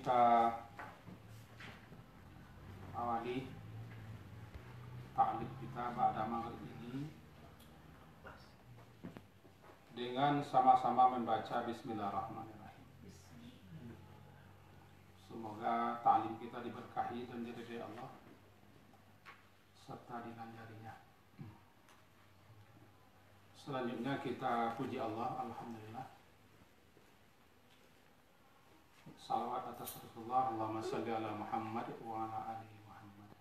kita awali ta'lim kita pada maghrib ini dengan sama-sama membaca Bismillahirrahmanirrahim. Semoga ta'lim kita diberkahi dan diridhai Allah serta dilanjarinya. Selanjutnya kita puji Allah, alhamdulillah. Salawat atas Rasulullah, Allahumma salli ala Muhammad wa ala ali Muhammad.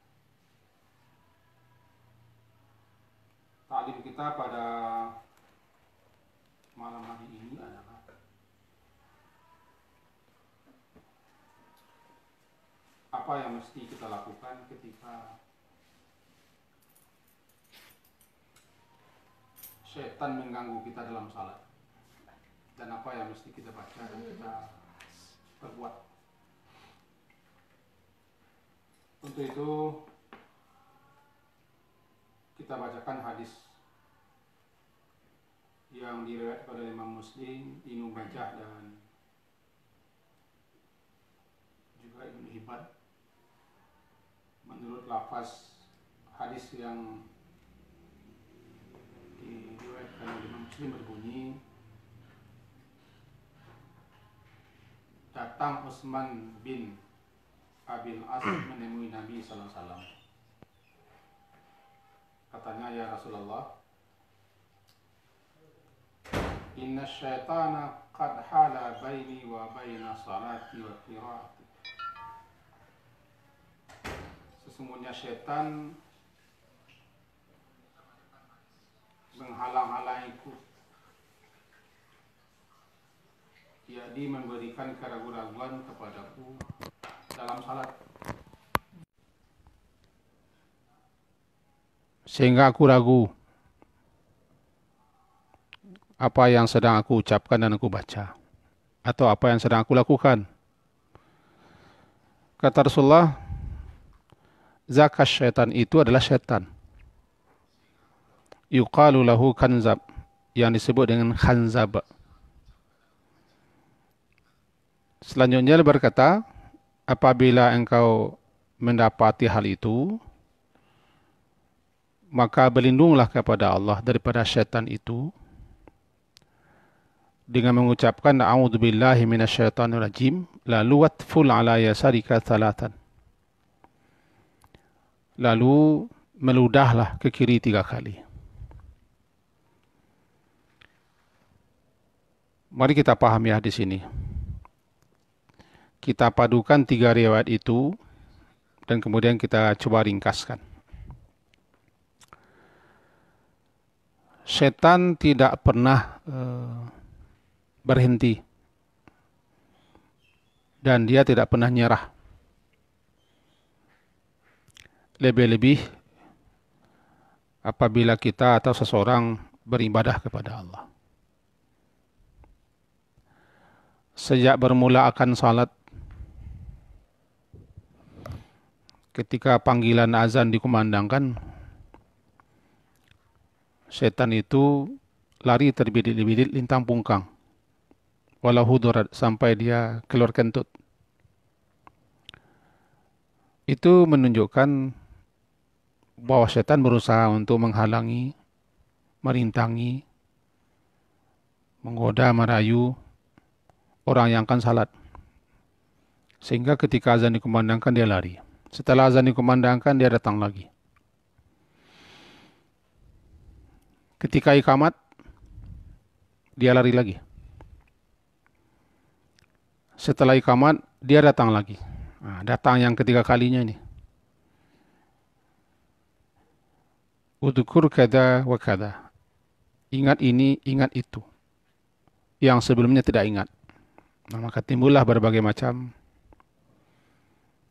Ta'lim kita pada malam hari ini adalah apa yang mesti kita lakukan ketika syaitan mengganggu kita dalam salat, dan apa yang mesti kita baca dan kita perbuat. Untuk itu kita bacakan hadis yang diriwayatkan oleh Imam Muslim, Ibnu Majah dan juga Ibnu Hibban. Menurut lafaz hadis yang diriwayatkan oleh Imam Muslim berbunyi, datang Utsman bin Abil As menemui Nabi sallallahu alaihi wasallam. Katanya, ya Rasulullah, inna syaitana qad hala baini wa baina salati wa qiraati. Sesungguhnya syaitan menghalang-halangiku, yakni memberikan keraguan-keraguan kepadaku dalam salat, sehingga aku ragu apa yang sedang aku ucapkan dan aku baca, atau apa yang sedang aku lakukan. Kata Rasulullah, zakat syaitan itu adalah syaitan. Yuqalu lahu kanzab, yang disebut dengan khanzab. Selanjutnya dia berkata, apabila engkau mendapati hal itu, maka berlindunglah kepada Allah daripada syaitan itu dengan mengucapkan a'udzubillahi minasyaitonirrajim, lalu watful ala yasarika thalathan, lalu meludahlah ke kiri 3 kali. Mari kita pahami hadis ini. Kita padukan 3 riwayat itu dan kemudian kita coba ringkaskan. Setan tidak pernah berhenti dan dia tidak pernah nyerah. Lebih-lebih apabila kita atau seseorang beribadah kepada Allah. Sejak bermula akan salat, ketika panggilan azan dikumandangkan, setan itu lari terbidik-bidik lintang pungkang, walau hudurat, sampai dia keluar kentut. Itu menunjukkan bahwa setan berusaha untuk menghalangi, merintangi, menggoda, merayu orang yang akan salat. Sehingga ketika azan dikumandangkan dia lari. Setelah azan dikumandangkan dia datang lagi. Ketika iqamat dia lari lagi. Setelah iqamat dia datang lagi. Nah, datang yang ketiga kalinya ini. Udzukur kada wa kada. Ingat ini, ingat itu. Yang sebelumnya tidak ingat. Nah, maka timbullah berbagai macam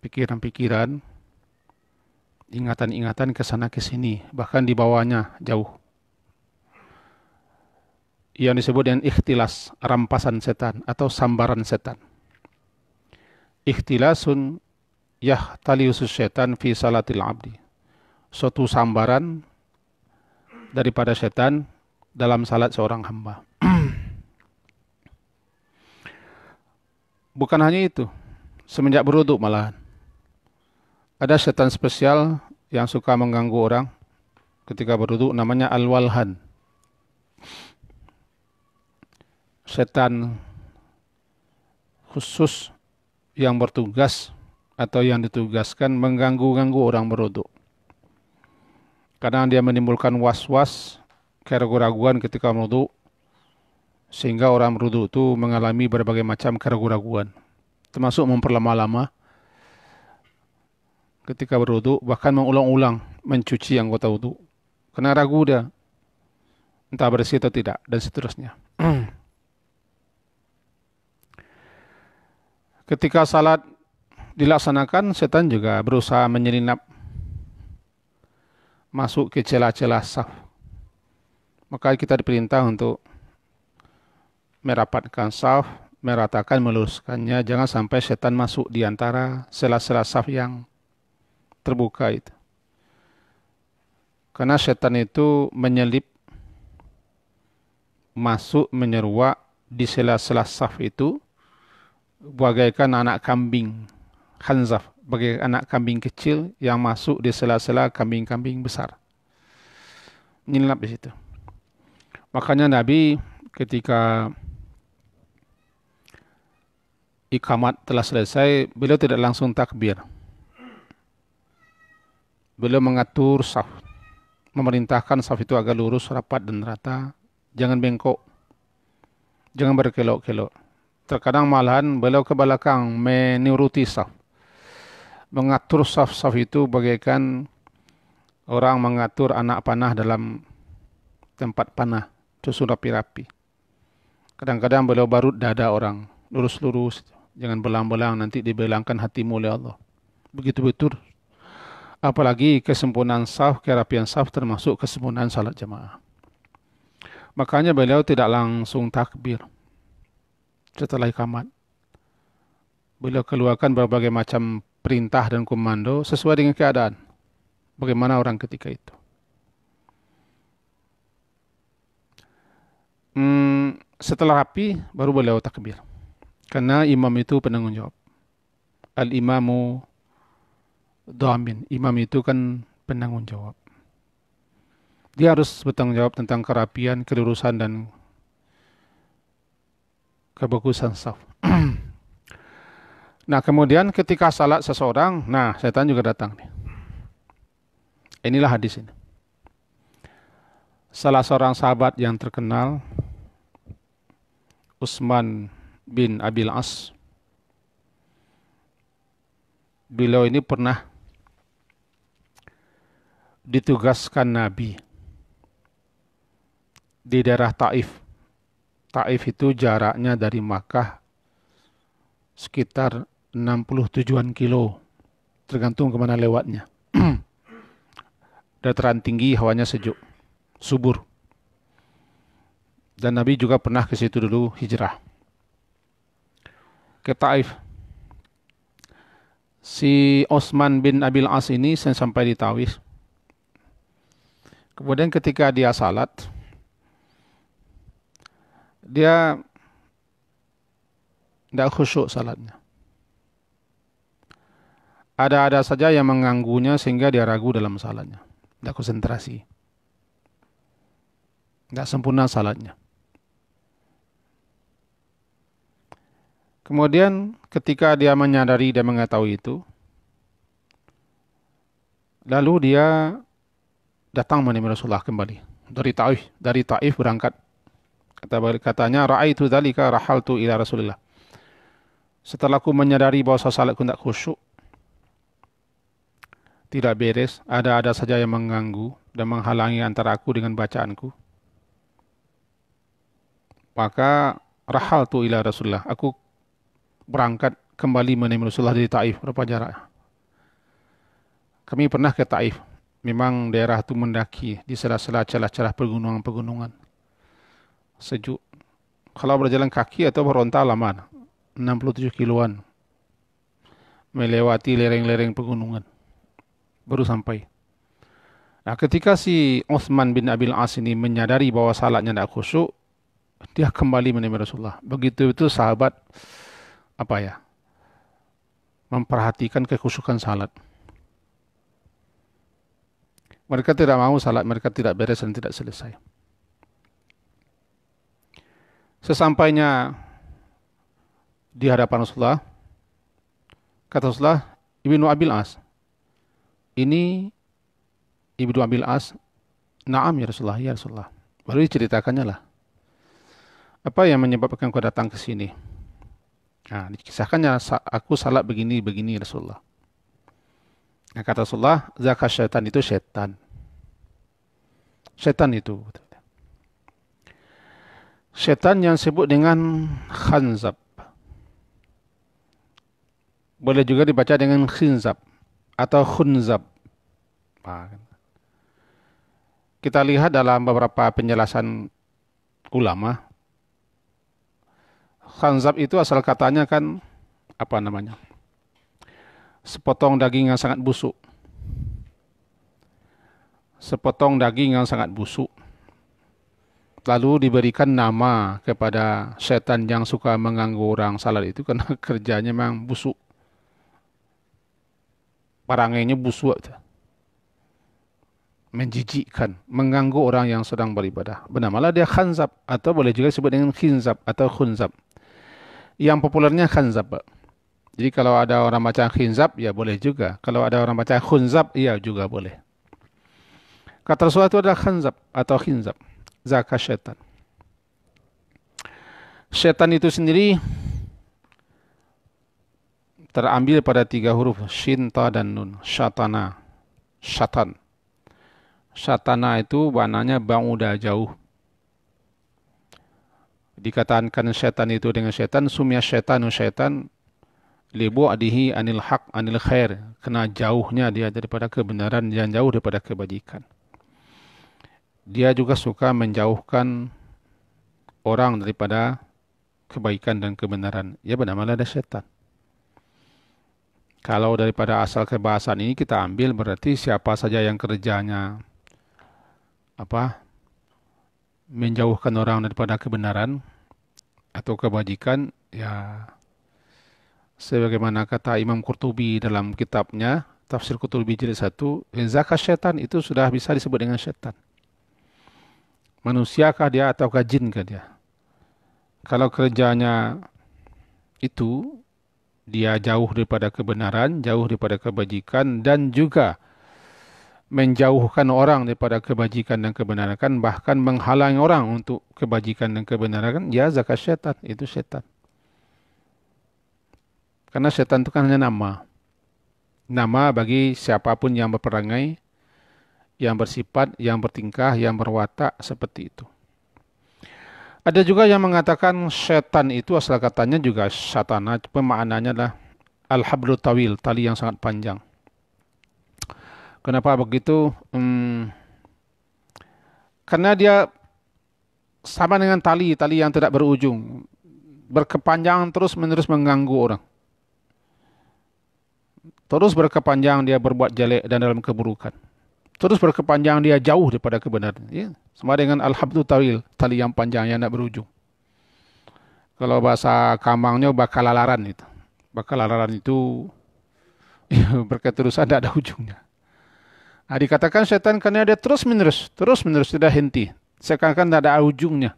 pikiran-pikiran, ingatan-ingatan ke sana ke sini, bahkan di bawahnya jauh. Yang disebut dengan ikhtilas, rampasan setan atau sambaran setan. Ikhtilasun yahtaliusus setan fi salatil abdi. Suatu sambaran daripada setan dalam salat seorang hamba. Bukan hanya itu, semenjak berwudu malahan. Ada setan spesial yang suka mengganggu orang ketika berwudu, namanya al-walhan. Setan khusus yang bertugas atau yang ditugaskan mengganggu-ganggu orang berwudu. Kadang dia menimbulkan was-was, keraguan-raguan ketika berwudu, sehingga orang berwudu itu mengalami berbagai macam keraguan-raguan, termasuk memperlama-lama ketika berwudu, bahkan mengulang-ulang mencuci anggota wudu karena ragu dia entah bersih atau tidak, dan seterusnya. Ketika salat dilaksanakan, setan juga berusaha menyelinap masuk ke celah-celah saf. Maka kita diperintah untuk merapatkan saf, meratakan, meluruskannya. Jangan sampai setan masuk di antara sela-sela saf yang terbuka itu. Karena setan itu menyelip, masuk, menyeruak di sela-sela saf itu bagaikan anak kambing khanzaf, bagai anak kambing kecil yang masuk di sela-sela kambing-kambing besar, menyelinap di situ. Makanya Nabi ketika iqamat telah selesai, beliau tidak langsung takbir. Beliau mengatur saf, memerintahkan saf itu agar lurus, rapat dan rata, jangan bengkok, jangan berkelok-kelok. Terkadang malahan beliau ke belakang menuruti saf, mengatur saf-saf itu bagaikan orang mengatur anak panah dalam tempat panah, susun rapi-rapi. Kadang-kadang beliau barut dada orang, lurus-lurus, jangan belang-belang, nanti dibelangkan hatimu oleh Allah. Begitu betul. Apalagi kesempurnaan saf, kerapian saf termasuk kesempurnaan salat jamaah. Makanya beliau tidak langsung takbir setelah iqamat. Beliau keluarkan berbagai macam perintah dan komando sesuai dengan keadaan, bagaimana orang ketika itu. Setelah rapi, baru beliau takbir. Karena imam itu penanggung jawab. Al-imamu dhamin. Imam itu kan penanggung jawab. Dia harus bertanggung jawab tentang kerapian, kelurusan, dan kebagusan saf. Nah, kemudian ketika salat seseorang, nah setan juga datang nih. Inilah hadis ini. Salah seorang sahabat yang terkenal, Utsman bin Abil As, beliau ini pernah ditugaskan Nabi di daerah Taif. Taif itu jaraknya dari Makkah sekitar 67-an kilo, tergantung kemana lewatnya. Dataran tinggi, hawanya sejuk, subur. Dan Nabi juga pernah ke situ dulu hijrah ke Taif. Si Utsman bin Abil As ini sampai di Taif. Kemudian ketika dia salat, dia tidak khusyuk salatnya. Ada-ada saja yang mengganggunya sehingga dia ragu dalam salatnya, tidak konsentrasi, tidak sempurna salatnya. Kemudian ketika dia menyadari dan mengetahui itu, lalu dia datang menemui Rasulullah kembali dari Taif berangkat. Katanya, ra'aitu dzalika rahaltu ila Rasulillah. Setelah aku menyadari bahwa salatku tidak khusyuk, tidak beres, ada-ada saja yang mengganggu dan menghalangi antara aku dengan bacaanku, maka rahaltu ila Rasulillah, aku berangkat kembali menemui Rasulullah di Taif. Berapa jarak? Kami pernah ke Taif. Memang daerah itu mendaki di sela-sela celah-celah pegunungan-pegunungan. Sejuk. Kalau berjalan kaki atau beronta lama, 67 kiloan. Melewati lereng-lereng pegunungan. Baru sampai. Nah, ketika si Utsman bin Abil As ini menyadari bahwa salatnya tidak khusyuk, dia kembali menemui Rasulullah. Begitu itu sahabat memperhatikan kekhusyukan salat. Mereka tidak mau salat mereka tidak beres dan tidak selesai. Sesampainya di hadapan Rasulullah, kata Rasulullah, Ibnu Abil As, ini Ibnu Abil As, na'am ya Rasulullah, ya Rasulullah. Baru diceritakannya lah. Apa yang menyebabkan kau datang ke sini? Nah, dikisahkannya, aku salat begini, begini Rasulullah. Nah, kata Rasulullah, zakat syaitan itu syaitan. Syaitan itu. Syaitan yang disebut dengan khanzab. Boleh juga dibaca dengan khinzab atau khunzab. Kita lihat dalam beberapa penjelasan ulama, khanzab itu asal katanya kan apa namanya? Sepotong daging yang sangat busuk. Sepotong daging yang sangat busuk. Lalu diberikan nama kepada setan yang suka mengganggu orang salat itu karena kerjanya memang busuk. Parangainya busuk. Menjijikkan, mengganggu orang yang sedang beribadah. Bernamalah dia khanzab atau boleh juga disebut dengan khinzab atau khunzab. Yang populernya khanzab. Jadi kalau ada orang baca khinzab, ya boleh juga. Kalau ada orang baca khunzab, ya juga boleh. Kata Rasulullah itu adalah khanzab atau khinzab. Zakat syaitan. Syaitan itu sendiri terambil pada 3 huruf, shin, ta, dan nun. Syatana. Syatan. Syatana itu maknanya ba'uda, jauh. Dikatakan syaitan itu dengan syaitan, sumya syaitanu syaitan, libu adihi anil haq anil khair. Kena jauhnya dia daripada kebenaran dan jauh daripada kebajikan. Dia juga suka menjauhkan orang daripada kebaikan dan kebenaran. Ya bernamalah ada syaitan. Kalau daripada asal kebahasan ini kita ambil berarti siapa saja yang kerjanya menjauhkan orang daripada kebenaran atau kebajikan, ya sebagaimana kata Imam Qurtubi dalam kitabnya Tafsir Qurtubi jilid 1, zakat syaitan itu sudah bisa disebut dengan syaitan. Manusiakah dia ataukah jinkah dia? Kalau kerjanya itu dia jauh daripada kebenaran, jauh daripada kebajikan, dan juga menjauhkan orang daripada kebajikan dan kebenaran, bahkan menghalangi orang untuk kebajikan dan kebenaran, ya zakat syaitan, itu syaitan. Karena syaitan itu kan hanya nama. Nama bagi siapapun yang berperangai, yang bersifat, yang bertingkah, yang berwatak seperti itu. Ada juga yang mengatakan syaitan itu asal katanya juga syatana, maknanya adalah al-hablu tawil, tali yang sangat panjang. Kenapa begitu? Karena dia sama dengan tali yang tidak berujung, berkepanjangan terus-menerus mengganggu orang. Terus berkepanjang dia berbuat jelek dan dalam keburukan. Terus berkepanjang dia jauh daripada kebenaran. Ya, sama dengan al-hablu tawil, tali yang panjang yang tidak berujung. Kalau bahasa kambangnya bakalalaran itu. Bakalalaran itu ya, berketerusan tidak ada ujungnya. Nah, dikatakan setan karena dia terus-menerus tidak henti. Seakan-akan tidak ada ujungnya.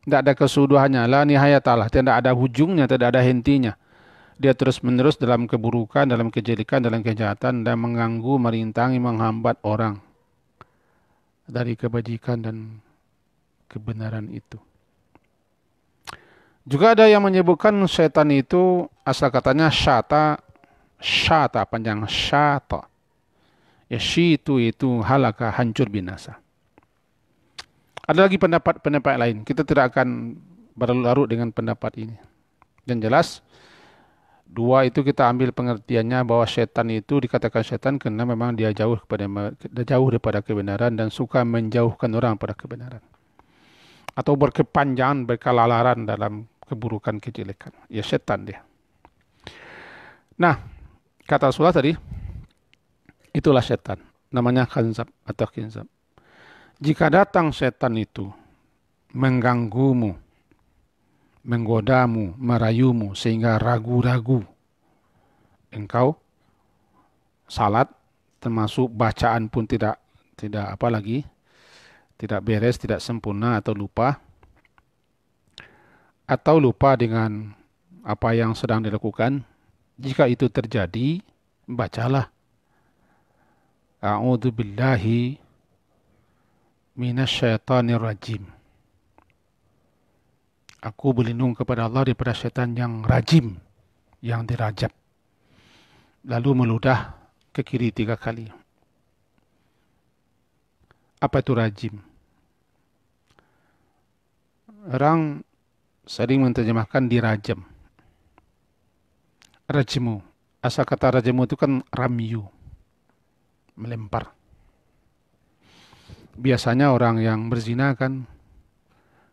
Tidak ada kesudahannya. La nihayatalah, tidak ada ujungnya, tidak ada hentinya. Dia terus-menerus dalam keburukan, dalam kejelekan, dalam kejahatan, dan mengganggu, merintangi, menghambat orang dari kebajikan dan kebenaran itu. Juga ada yang menyebutkan syaitan itu asal katanya syata panjang syata. Ya syitu itu halaka, hancur binasa. Ada lagi pendapat lain. Kita tidak akan berlarut dengan pendapat ini. Dan jelas, dua itu kita ambil pengertiannya bahwa syaitan itu dikatakan syaitan karena memang dia jauh daripada kebenaran dan suka menjauhkan orang pada kebenaran. Atau berkepanjangan, berkelalaran dalam keburukan, kejelekan. Ya syaitan dia. Nah, kata Rasulullah tadi, itulah syaitan. Namanya khanzab atau khinzab. Jika datang syaitan itu mengganggumu, menggodamu, merayumu sehingga ragu-ragu engkau salat, termasuk bacaan pun tidak apa lagi, tidak beres, tidak sempurna atau lupa dengan apa yang sedang dilakukan. Jika itu terjadi, bacalah A'udzu billahi minasyaitonir rajim. Aku berlindung kepada Allah daripada syaitan yang rajim, yang dirajam. Lalu meludah ke kiri 3 kali. Apa itu rajim? Orang sering menerjemahkan dirajam. Rajmu. Asal kata rajmu itu kan ramyu, melempar. Biasanya orang yang berzina kan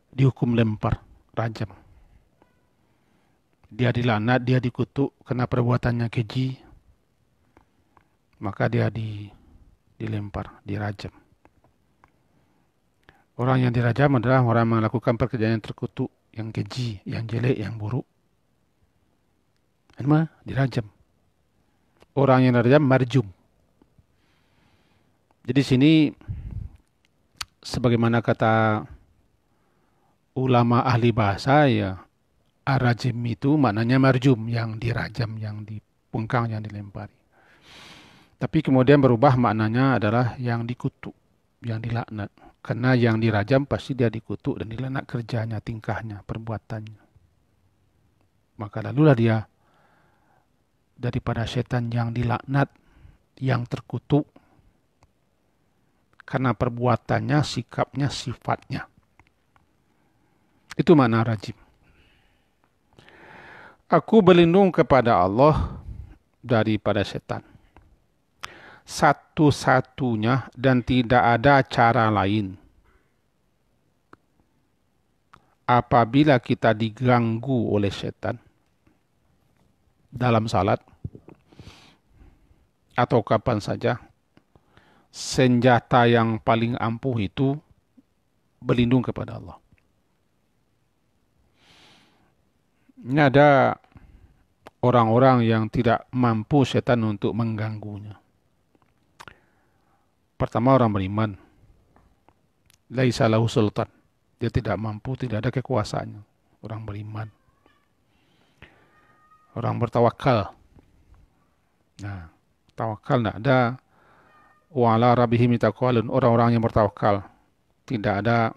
dihukum lempar, rajam. Dia dilaknat, dia dikutuk karena perbuatannya keji. Maka dia dilempar, dirajam. Orang yang dirajam adalah orang yang melakukan pekerjaan yang terkutuk, yang keji, yang jelek, yang buruk. Ini dirajam. Orang yang dirajam marjum. Jadi sini sebagaimana kata ulama ahli bahasa, ya ar-rajim itu maknanya marjum, yang dirajam, yang dipengkang, yang dilempari. Tapi kemudian berubah maknanya adalah yang dikutuk, yang dilaknat. Karena yang dirajam pasti dia dikutuk dan dilaknat kerjanya, tingkahnya, perbuatannya. Maka lalulah dia daripada setan yang dilaknat, yang terkutuk, karena perbuatannya, sikapnya, sifatnya. Itu makna rajim. Aku berlindung kepada Allah daripada setan. Satu-satunya dan tidak ada cara lain. Apabila kita diganggu oleh setan dalam salat atau kapan saja, senjata yang paling ampuh itu berlindung kepada Allah. Ini ada orang-orang yang tidak mampu setan untuk mengganggunya. Pertama, orang beriman. Laisa lahu sultan. Dia tidak mampu, tidak ada kekuasaannya. Orang beriman. Orang bertawakal. Nah, tawakal tidak ada. Wa ala rabbihim yatawakkalun. Orang-orang yang bertawakal. Tidak ada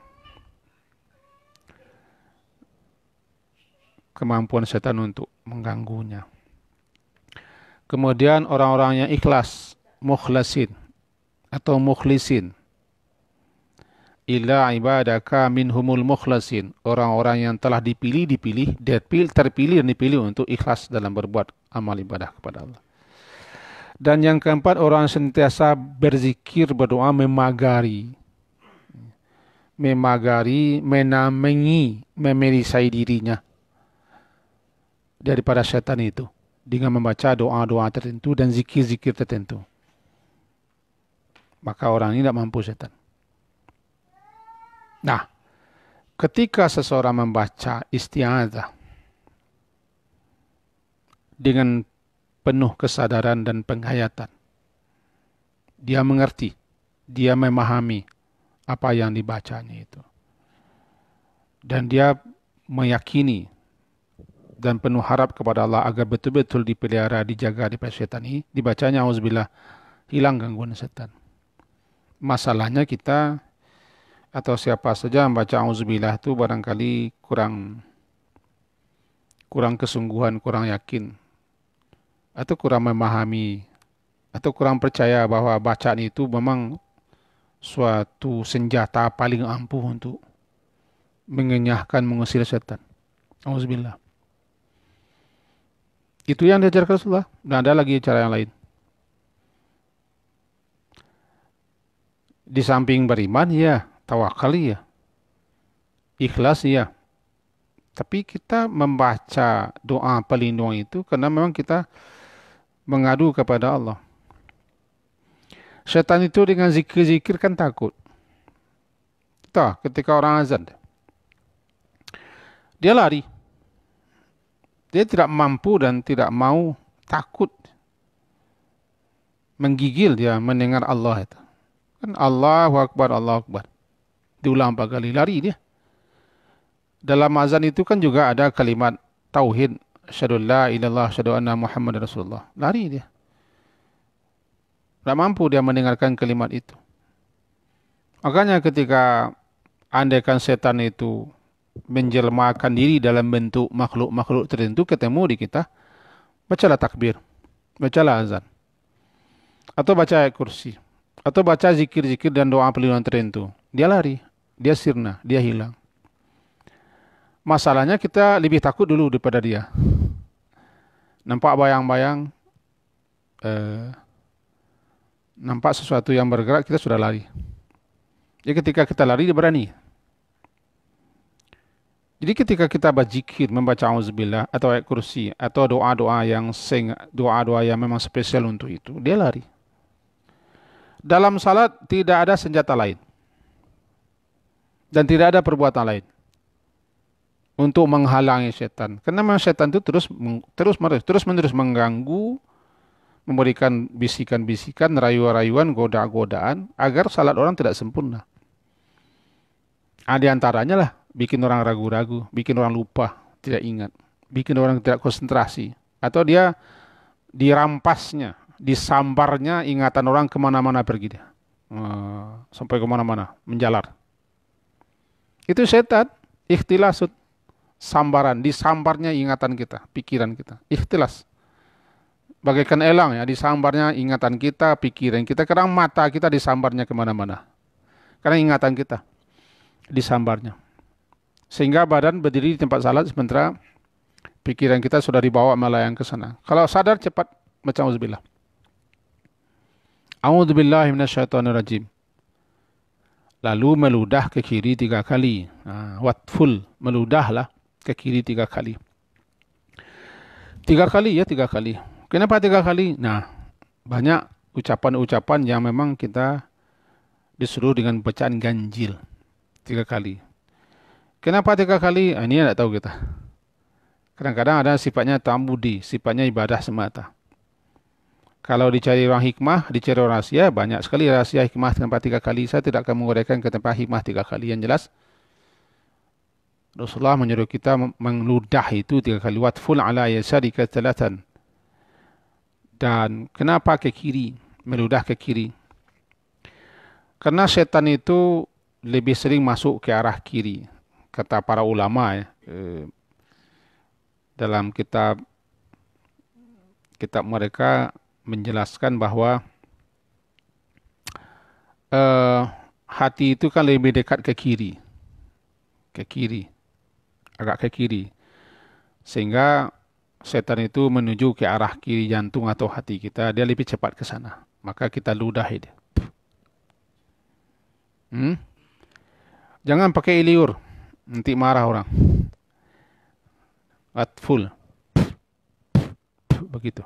kemampuan setan untuk mengganggunya. Kemudian orang-orang yang ikhlas, mukhlasin atau mukhlisin. Illa ibadaka minhumul mukhlasin. Orang-orang yang telah dipilih, terpilih dan dipilih untuk ikhlas dalam berbuat amal ibadah kepada Allah. Dan yang keempat, orang yang sentiasa berzikir, berdoa, memagari, menamengi, memerisai dirinya daripada syaitan itu dengan membaca doa-doa tertentu dan zikir-zikir tertentu. Maka orang ini tidak mampu setan. Nah, ketika seseorang membaca isti'adzah dengan penuh kesadaran dan penghayatan, dia mengerti, dia memahami apa yang dibacanya itu. Dan dia meyakini dan penuh harap kepada Allah agar betul-betul dipelihara, dijaga daripada syaitan ini. Dibacanya auzubillah, hilang gangguan setan. Masalahnya kita atau siapa saja membaca auzubillah itu barangkali kurang kesungguhan, kurang yakin, atau kurang memahami, atau kurang percaya bahwa bacaan itu memang suatu senjata paling ampuh untuk mengenyahkan, mengusir setan. Auzubillah. Itu yang diajarkan Rasulullah. Dan ada lagi cara yang lain. Di samping beriman, ya, tawakal, ya, ikhlas, ya. Tapi kita membaca doa pelindung itu karena memang kita mengadu kepada Allah. Syaitan itu dengan zikir-zikir kan takut. Ketika orang azan, dia lari. Dia tidak mampu dan tidak mau, takut menggigil dia mendengar Allah itu. Kan Allahu Akbar, Allahu Akbar. Diulang 4 kali, lari dia. Dalam azan itu kan juga ada kalimat tauhid, asyhadu la ilaha illallah, asyhadu anna Muhammad Rasulullah. Lari dia. Tak mampu dia mendengarkan kalimat itu. Makanya ketika andaikan setan itu menjelmakan diri dalam bentuk makhluk-makhluk tertentu ketemu di kita, bacalah takbir, bacalah azan, atau baca ayat kursi, atau baca zikir-zikir dan doa perlindungan tertentu. Dia lari, dia sirna, dia hilang. Masalahnya kita lebih takut dulu daripada dia. Nampak bayang-bayang, nampak sesuatu yang bergerak, kita sudah lari. Jadi ketika kita lari, dia berani. Jadi ketika kita berzikir, membaca auzubillah atau ayat kursi atau doa-doa yang memang spesial untuk itu, dia lari. Dalam salat tidak ada senjata lain dan tidak ada perbuatan lain untuk menghalangi setan. Karena memang setan itu terus-menerus mengganggu, memberikan bisikan-bisikan, rayuan-rayuan, goda-godaan agar salat orang tidak sempurna. Di antaranya lah bikin orang ragu-ragu, bikin orang lupa, tidak ingat, bikin orang tidak konsentrasi, atau dia dirampasnya, disambarnya ingatan orang kemana-mana pergi dia, sampai kemana-mana, menjalar. Itu setan, ikhtilasut, sambaran, disambarnya ingatan kita, pikiran kita, ikhtilas. Bagaikan elang ya, disambarnya ingatan kita, pikiran kita, kadang mata kita disambarnya kemana-mana, karena ingatan kita disambarnya. Sehingga badan berdiri di tempat salat sementara pikiran kita sudah dibawa melayang ke sana. Kalau sadar cepat baca auzubillah. A'udzubillahi minasyaitonirrajim. Lalu meludah ke kiri 3 kali. Watful, meludahlah ke kiri 3 kali. 3 kali ya, 3 kali. Kenapa 3 kali? Nah, banyak ucapan-ucapan yang memang kita disuruh dengan bacaan ganjil 3 kali. Kenapa 3 kali? Ini tidak tahu kita. Kadang-kadang ada sifatnya tambudi, sifatnya ibadah semata. Kalau dicari orang hikmah, dicari orang rahasia, banyak sekali rahasia hikmah tempat 3 kali. Saya tidak akan menguraikan ke tempat hikmah 3 kali. Yang jelas, Rasulullah menyuruh kita meludah itu 3 kali. Watful ala yasarika tsalatan. Dan kenapa ke kiri? Meludah ke kiri. Karena setan itu lebih sering masuk ke arah kiri. Kata para ulama ya, dalam kitab mereka menjelaskan bahwa hati itu kan lebih dekat ke kiri, agak ke kiri, sehingga setan itu menuju ke arah kiri jantung atau hati kita, dia lebih cepat ke sana, maka kita ludahi dia. Jangan pakai liur, nanti marah orang. Atful, begitu.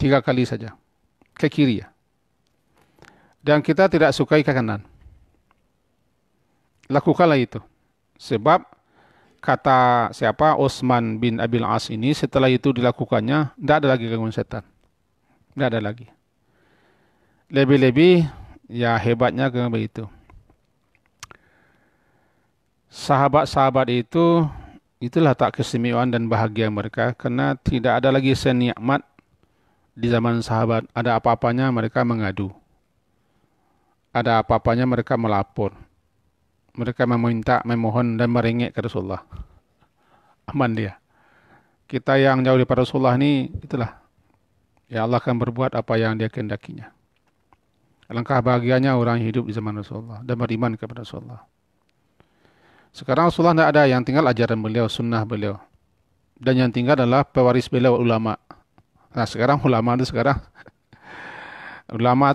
3 kali saja, ke kiri ya. Dan kita tidak sukai ke kanan. Lakukanlah itu. Sebab kata siapa, Utsman bin Abil As ini, setelah itu dilakukannya, tidak ada lagi gangguan setan. Tidak ada lagi. Lebih-lebih ya hebatnya gangguan itu. Sahabat-sahabat itu, itulah tak keistimewaan dan bahagia mereka, karena tidak ada lagi senikmat di zaman sahabat. Ada apa-apanya mereka mengadu. Ada apa-apanya mereka melapor. Mereka meminta, memohon dan merengek ke Rasulullah. Aman dia. Kita yang jauh daripada Rasulullah ini, itulah. Ya Allah akan berbuat apa yang dia kehendakinya. Alangkah bahagianya orang hidup di zaman Rasulullah dan beriman kepada Rasulullah. Sekarang Rasulullah tidak ada, yang tinggal ajaran beliau, sunnah beliau. Dan yang tinggal adalah pewaris beliau, ulama. Nah sekarang ulama itu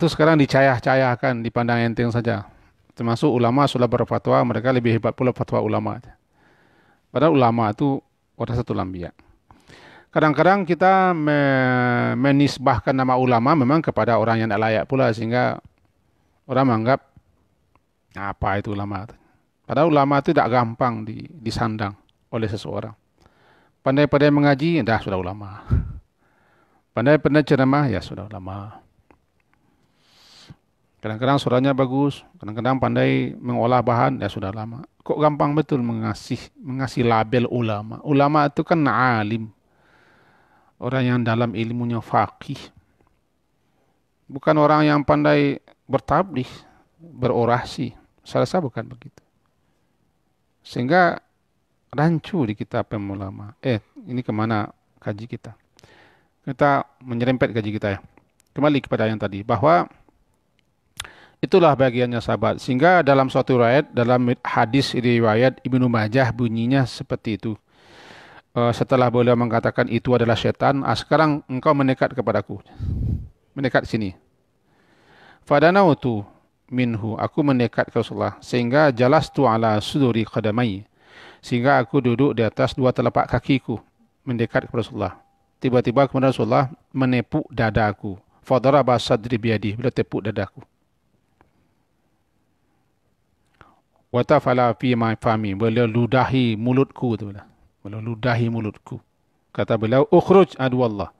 sekarang dicayah-cayahkan, dipandang enteng saja. Termasuk ulama sudah berfatwa, mereka lebih hebat pula fatwa ulama. Padahal ulama itu warasatul anbiya. Kadang-kadang kita menisbahkan nama ulama memang kepada orang yang tidak layak pula, sehingga orang menganggap apa itu ulama. Padahal ulama itu tidak gampang disandang oleh seseorang. Pandai-pandai mengaji, sudah ulama. Pandai ceramah, ya sudah lama. Kadang-kadang suaranya bagus, kadang-kadang pandai mengolah bahan, ya sudah lama. Kok gampang betul mengasih label ulama. Ulama itu kan alim, orang yang dalam ilmunya faqih. Bukan orang yang pandai bertabligh, berorasi. Saya rasa bukan begitu. Sehingga rancu di kitab ulama. Ini kemana kaji kita? Kita menyerempet kaji kita ya. Kembali kepada yang tadi, bahwa itulah bagiannya sahabat. Sehingga dalam suatu riwayat, dalam hadis riwayat Ibnu Majah bunyinya seperti itu. Setelah beliau mengatakan itu adalah setan, sekarang engkau mendekat kepadaku. Mendekat sini. Fadanautu minhu, aku mendekat ke Rasulullah. Sehingga jalastu ala suduri qadamai. Sehingga aku duduk di atas dua telapak kakiku. Mendekat kepada Rasulullah. Tiba-tiba kemudian Rasulullah menepuk dadaku. Fadaraba sadri biyadi. Beliau tepuk dadaku. Watafala fi ma fami, beliau ludahi mulutku tu. Beliau ludahi mulutku. Kata beliau, ukhruj adu Allah.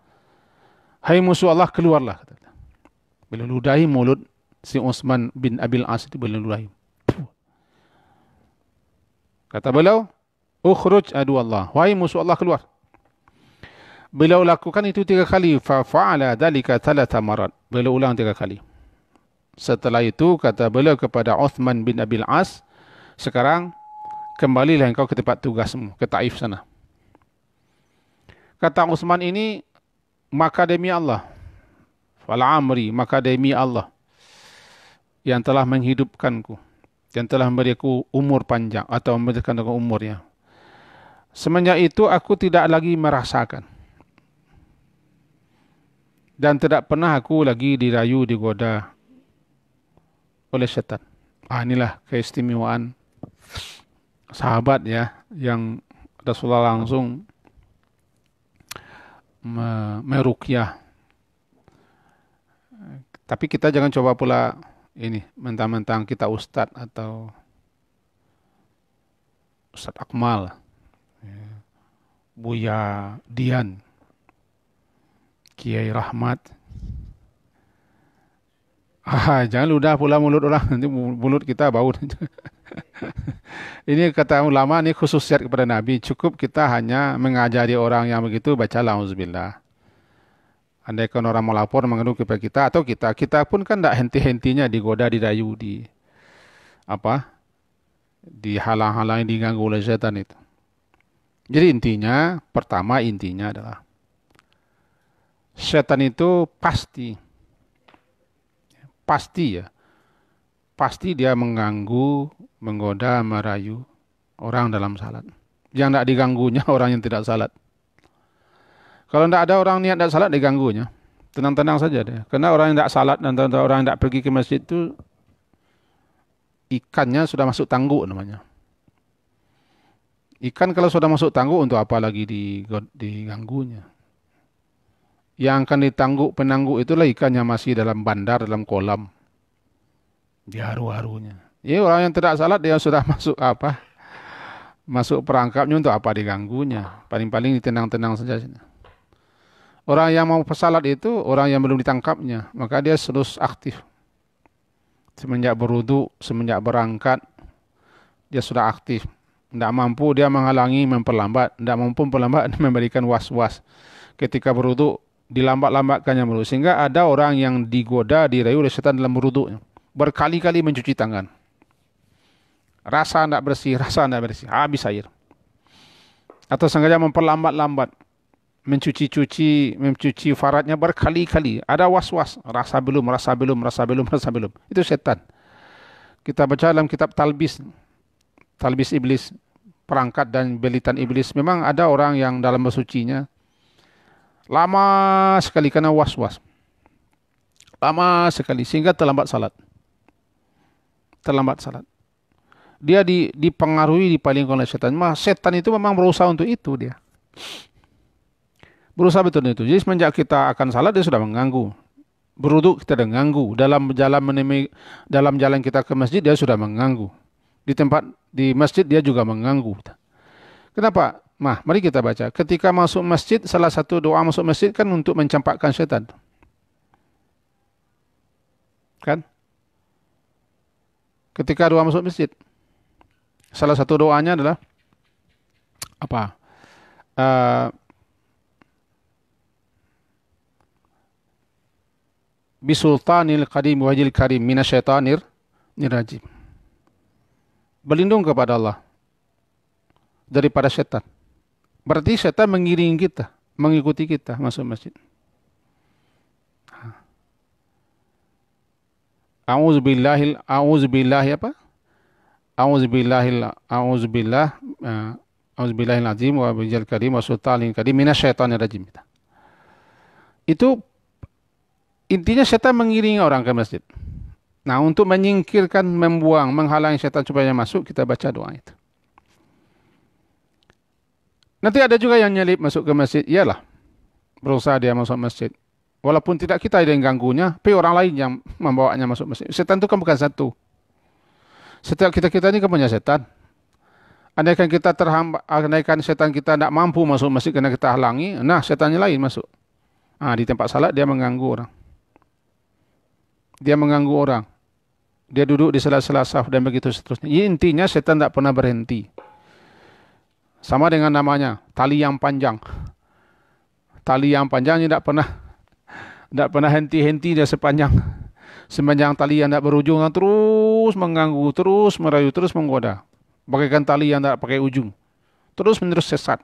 Hai musuh Allah, keluarlah. Kata beliau. Beliau ludahi mulut si Utsman bin Abil As itu, beliau ludahi. Kata beliau, ukhruj adu Allah. Wahai musuh Allah, keluar. Beliau lakukan itu 3 kali. Fa fa'ala dzalika 3 marat. Beliau ulang 3 kali. Setelah itu kata beliau kepada Utsman bin Abil As, sekarang kembalilah engkau ke tempat tugasmu, ke Taif sana. Kata Utsman ini, maka demi Allah, fal amri, maka demi Allah yang telah menghidupkanku, yang telah memberiku umur panjang atau memberikan umurnya. Semenjak itu aku tidak lagi merasakan dan tidak pernah aku lagi dirayu, digoda oleh setan. Inilah keistimewaan sahabat ya, yang Rasulullah langsung meruqyah. Tapi kita jangan coba pula ini mentang-mentang kita ustadz atau Ustadz Akmal, Buya Dian, Kiai Rahmat. Jangan ludah pula mulut orang, nanti mulut kita bau. Ini kata ulama, ini khususiat kepada Nabi. Cukup kita hanya mengajari orang yang begitu baca auzubillah. Andaikan orang melapor mengadu kepada kita atau kita pun kan tidak henti-hentinya digoda, dirayu, dihalang-halangi, diganggu oleh setan itu. Jadi intinya, pertama intinya adalah setan itu pasti dia mengganggu, menggoda, merayu orang dalam salat. Yang tidak diganggunya orang yang tidak salat. Kalau tidak ada orang niat tidak salat, diganggunya. Tenang-tenang saja dia. Karena orang yang tidak salat dan orang yang tidak pergi ke masjid itu, ikannya sudah masuk tangguk namanya. Ikan kalau sudah masuk tangguk, untuk apa lagi diganggunya? Yang akan ditangguk penangguk itulah ikannya masih dalam bandar, dalam kolam. Di haru-harunya. Ya, orang yang tidak salat dia sudah masuk perangkapnya, untuk apa diganggunya? Paling-paling ditenang-tenang saja. Orang yang mau salat itu orang yang belum ditangkapnya, maka dia terus aktif. Semenjak berwudu, semenjak berangkat, dia sudah aktif. Tidak mampu dia menghalangi, memperlambat. Tidak mampu memperlambat, memberikan was-was. Ketika berwudu, dilambat-lambatkannya berwudu. Sehingga ada orang yang digoda, dirayu oleh setan dalam berwudu. Berkali-kali mencuci tangan. Rasa tidak bersih, habis air. Atau sengaja memperlambat-lambat. Mencuci faradnya berkali-kali. Ada was-was. Rasa belum. Itu setan. Kita baca dalam kitab Talbis Iblis, perangkat dan belitan iblis. Memang ada orang yang dalam bersucinya lama sekali karena was-was. Lama sekali sehingga terlambat salat. Dia dipengaruhi, dipalingkan oleh setan. Setan itu memang berusaha untuk itu dia. Berusaha betul itu. Jadi semenjak kita akan salat dia sudah mengganggu. Berwudu kita sudah mengganggu. Dalam jalan kita ke masjid dia sudah mengganggu. Di masjid dia juga mengganggu. Kenapa? Nah, mari kita baca. Ketika masuk masjid, salah satu doa masuk masjid kan untuk mencampakkan syaitan. Kan? Ketika doa masuk masjid, salah satu doanya adalah apa? Bisultanil qadim wajil karim minasyaitonir rajim. Berlindung kepada Allah daripada syaitan. Berarti syaitan mengiringi kita, mengikuti kita masuk masjid. A'udzubillahi apa? A'udzubillahil azim wa bijal karim wa sultanil karim minasyaitonir rajim. Itu intinya syaitan mengiringi orang ke masjid. Nah, untuk menyingkirkan, membuang, menghalangi syaitan supaya masuk, kita baca doa itu. Nanti ada juga yang nyelip masuk ke masjid, iyalah berusaha dia masuk masjid. Walaupun tidak kita yang ganggunya, tapi orang lain yang membawanya masuk masjid. Setan itu kan bukan satu. Setiap kita ini kan punya setan. Andaikan kita terhambat, andaikan setan kita tidak mampu masuk masjid karena kita halangi, nah setannya lain masuk. Nah, di tempat salat dia mengganggu orang. Dia mengganggu orang. Dia duduk di sela-sela saf dan begitu seterusnya. Intinya setan tidak pernah berhenti. Sama dengan namanya, tali yang panjang. Tali yang panjang tidak pernah henti-henti dia sepanjang tali yang tidak berujung, terus mengganggu, terus merayu, terus menggoda. Bagaikan tali yang tidak pakai ujung. Terus menerus sesat.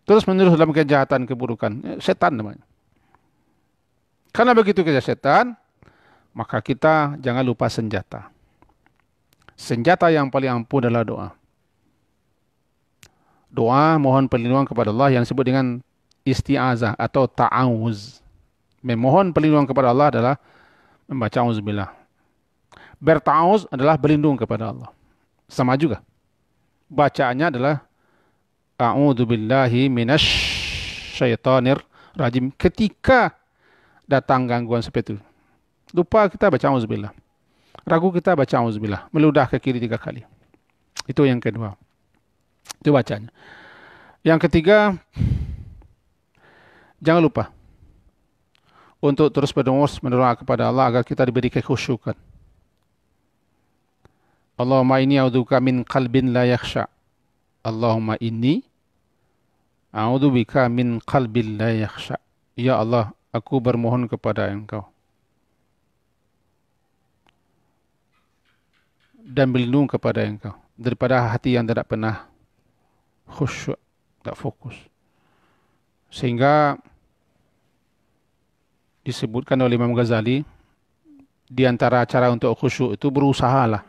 Terus menerus dalam kejahatan, keburukan. Setan namanya. Karena begitu kerja setan, maka kita jangan lupa senjata. Senjata yang paling ampuh adalah doa. Doa mohon perlindungan kepada Allah yang disebut dengan isti'azah atau ta'awuz. Memohon perlindungan kepada Allah adalah membaca auzubillah. Berta'awuz adalah berlindung kepada Allah. Sama juga. Bacaannya adalah a'udzubillahi minasyaitonir rajim. Ketika datang gangguan seperti itu, lupa kita baca auzubillah. Ragu kita baca auzubillah. Meludah ke kiri 3 kali. Itu yang kedua. Itu bacanya. Yang ketiga, jangan lupa untuk terus berdoa kepada Allah agar kita diberi kekhusyukan. Allahumma inni a'udzubika min qalbin la yakhsha. Allahumma inni a'udzubika min qalbin la yakhsha. Ya Allah, aku bermohon kepada Engkau dan berlindung kepada Engkau daripada hati yang tidak pernah khusyuk, tak fokus. Sehingga disebutkan oleh Imam Ghazali, di antara cara untuk khusyuk itu berusahalah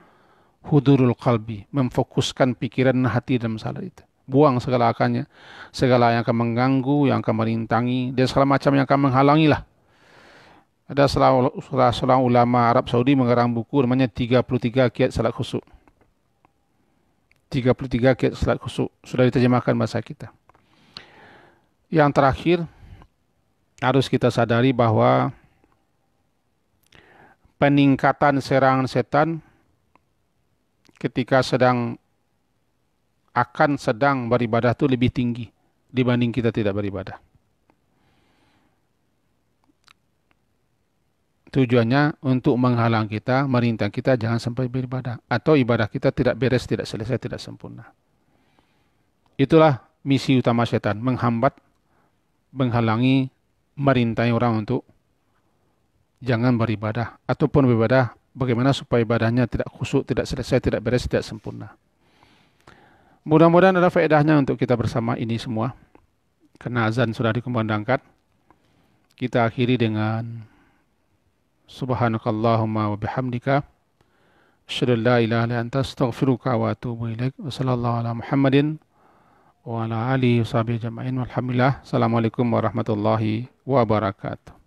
hudurul qalbi, memfokuskan pikiran dan hati dalam salat itu. Buang segala akalnya, segala yang akan mengganggu, yang akan merintangi, dan segala macam yang akan menghalangilah. Ada seorang ulama Arab Saudi mengarang buku namanya 33 kiat salat khusyuk. 33 kiat salat khusyuk. Sudah diterjemahkan bahasa kita. Yang terakhir, harus kita sadari bahwa peningkatan serangan setan ketika sedang beribadah itu lebih tinggi dibanding kita tidak beribadah. Tujuannya untuk menghalang kita, merintang kita jangan sampai beribadah. Atau ibadah kita tidak beres, tidak selesai, tidak sempurna. Itulah misi utama setan, menghambat, menghalangi, merintai orang untuk jangan beribadah. Ataupun beribadah, bagaimana supaya ibadahnya tidak khusyuk, tidak selesai, tidak beres, tidak sempurna. Mudah-mudahan ada faedahnya untuk kita bersama ini semua. Karena azan sudah dikumandangkan. Kita akhiri dengan Subhanakallahumma wa bihamdika asyhadu an la ilaha illa anta astaghfiruka wa atubu ilaik. Wa sallallahu ala Muhammadin wa ala alihi wa sahbihi ajma'in. Walhamdulillah. Assalamualaikum warahmatullahi wabarakatuh.